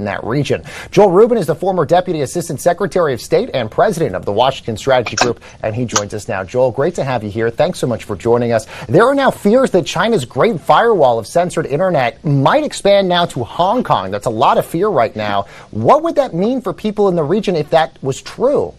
in that region. Joel Rubin is the former Deputy Assistant Secretary of State and President of the Washington Strategy Group, and he joins us now. Joel, great to have you here. Thanks so much for joining us. There are now fears that China's Great Firewall of censored internet might expand now to Hong Kong. That's a lot of fear right now. What would that mean for people in the region if that was true?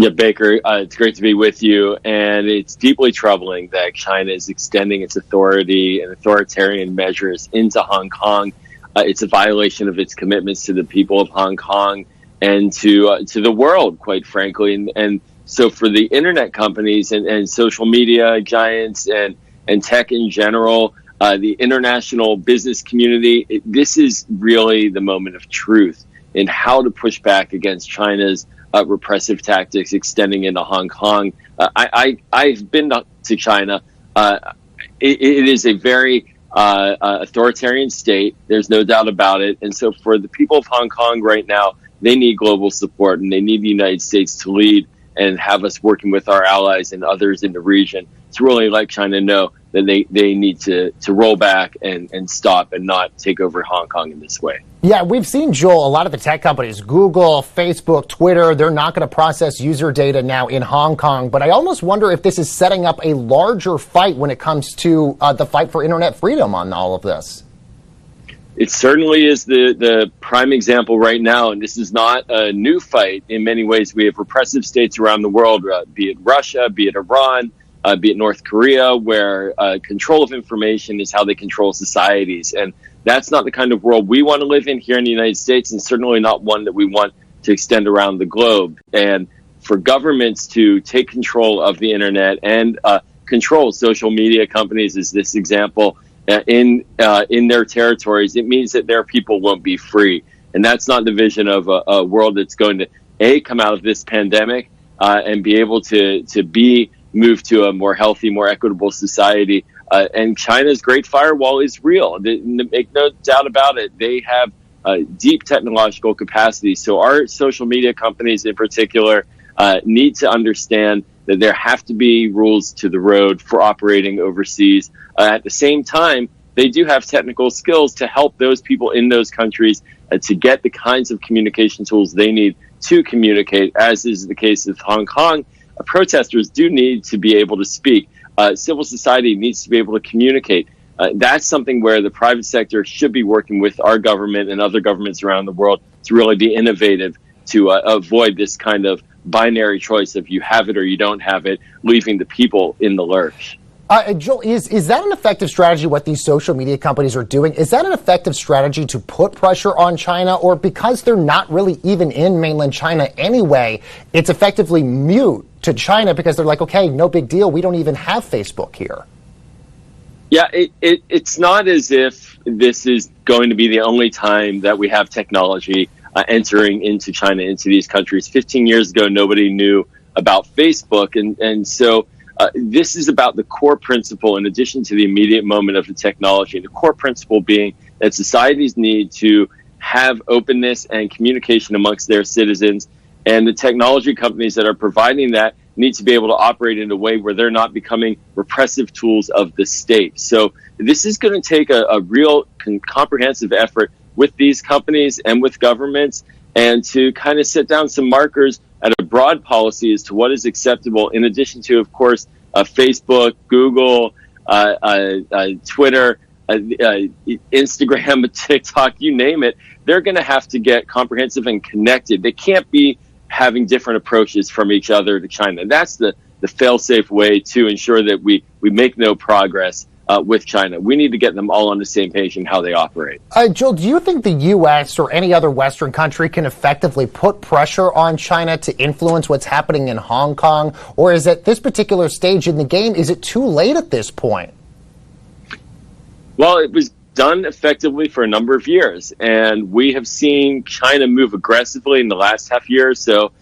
Yeah, Baker, it's great to be with you. And it's deeply troubling that China is extending its authority and authoritarian measures into Hong Kong. It's a violation of its commitments to the people of Hong Kong and to the world, quite frankly. And so for the internet companies and social media giants and tech in general, the international business community, this is really the moment of truth in how to push back against China's repressive tactics extending into Hong Kong. I've been to China. It is a very authoritarian state. There's no doubt about it. And so for the people of Hong Kong right now, they need global support and they need the United States to lead and have us working with our allies and others in the region to really let China know that they need to roll back and stop and not take over Hong Kong in this way. Yeah, we've seen, Joel, a lot of the tech companies, Google, Facebook, Twitter, they're not going to process user data now in Hong Kong. But I almost wonder if this is setting up a larger fight when it comes to the fight for internet freedom on all of this. It certainly is the prime example right now, and this is not a new fight. In many ways, we have repressive states around the world, be it Russia, be it Iran, be it North Korea, where control of information is how they control societies. And that's not the kind of world we want to live in here in the United States, and certainly not one that we want to extend around the globe. And for governments to take control of the internet and control social media companies, as this example, in their territories, it means that their people won't be free. And that's not the vision of a world that's going to, come out of this pandemic and be able to be moved to a more healthy, more equitable society. And China's Great Firewall is real. Make no doubt about it. They have deep technological capacity. So our social media companies in particular need to understand that there have to be rules to the road for operating overseas. At the same time, they do have technical skills to help those people in those countries to get the kinds of communication tools they need to communicate, as is the case with Hong Kong. Protesters do need to be able to speak. Civil society needs to be able to communicate. That's something where the private sector should be working with our government and other governments around the world to really be innovative to avoid this kind of binary choice of you have it or you don't have it, leaving the people in the lurch. Joel, is that an effective strategy, what these social media companies are doing? Is that an effective strategy to put pressure on China? Or because they're not really even in mainland China anyway, it's effectively mute to China because they're like, okay, no big deal. We don't even have Facebook here. Yeah, it's not as if this is going to be the only time that we have technology entering into China, into these countries. 15 years ago, nobody knew about Facebook. And so this is about the core principle, in addition to the immediate moment of the technology, the core principle being that societies need to have openness and communication amongst their citizens. And the technology companies that are providing that need to be able to operate in a way where they're not becoming repressive tools of the state. So this is going to take a real comprehensive effort with these companies and with governments, and to kind of set down some markers at a broad policy as to what is acceptable, in addition to, of course, Facebook, Google, Twitter, Instagram, TikTok, you name it. They're going to have to get comprehensive and connected. They can't be having different approaches from each other to China. That's the fail-safe way to ensure that we make no progress with China. We need to get them all on the same page in how they operate. Joel, do you think the U.S. or any other Western country can effectively put pressure on China to influence what's happening in Hong Kong? Or is at this particular stage in the game, is it too late at this point? Well, it was done effectively for a number of years, and we have seen China move aggressively in the last half year or so,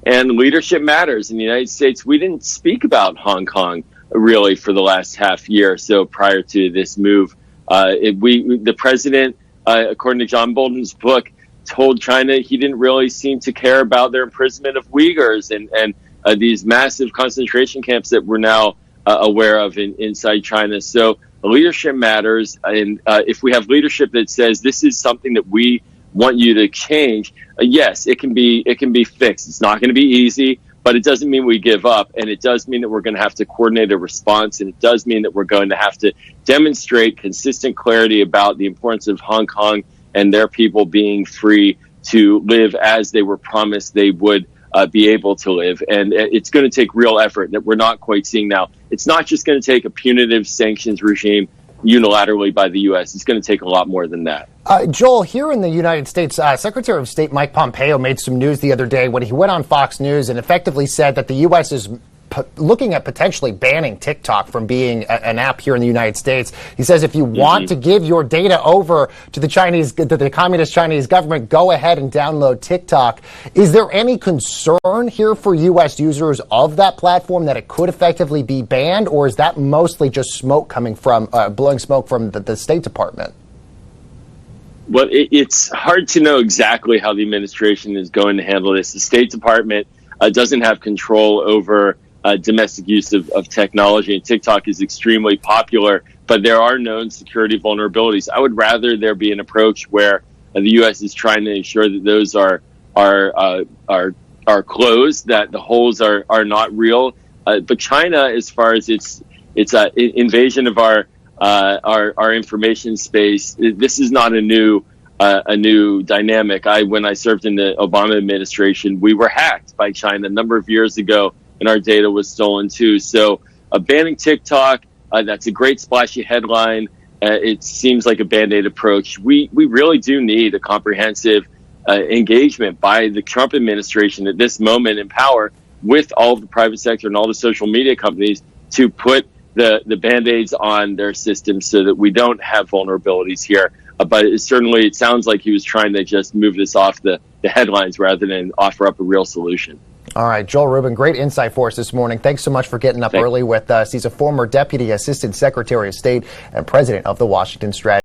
and leadership matters. In the United States, we didn't speak about Hong Kong really for the last half year or so prior to this move. The president, according to John Bolton's book, told China he didn't really seem to care about their imprisonment of Uyghurs and these massive concentration camps that we're now aware of inside China. So leadership matters, and if we have leadership that says this is something that we want you to change. Yes, it can be fixed. It's not going to be easy, but it doesn't mean we give up. And it does mean that we're going to have to coordinate a response. And it does mean that we're going to have to demonstrate consistent clarity about the importance of Hong Kong and their people being free to live as they were promised they would be able to live. And it's going to take real effort that we're not quite seeing now. It's not just going to take a punitive sanctions regime unilaterally by the U.S. It's going to take a lot more than that. Joel, here in the United States, Secretary of State Mike Pompeo made some news the other day when he went on Fox News and effectively said that the U.S. is looking at potentially banning TikTok from being an app here in the United States. He says if you want to give your data over to the communist Chinese government, go ahead and download TikTok. Is there any concern here for U.S. users of that platform that it could effectively be banned, or is that mostly just smoke coming from blowing smoke from the State Department? Well, it's hard to know exactly how the administration is going to handle this. The State Department doesn't have control over domestic use of technology, and TikTok is extremely popular, but there are known security vulnerabilities. I would rather there be an approach where the U.S. is trying to ensure that those are closed, that the holes are not real. But China, as far as its invasion of our information space, this is not a new dynamic. When I served in the Obama administration, we were hacked by China a number of years ago, and our data was stolen too. So banning TikTok, that's a great splashy headline. It seems like a Band-Aid approach. We really do need a comprehensive engagement by the Trump administration at this moment in power with all of the private sector and all the social media companies to put the Band-Aids on their systems so that we don't have vulnerabilities here. But it sounds like he was trying to just move this off the headlines rather than offer up a real solution. All right, Joel Rubin, great insight for us this morning. Thanks so much for getting up early with us. He's a former Deputy Assistant Secretary of State and President of the Washington Strategy.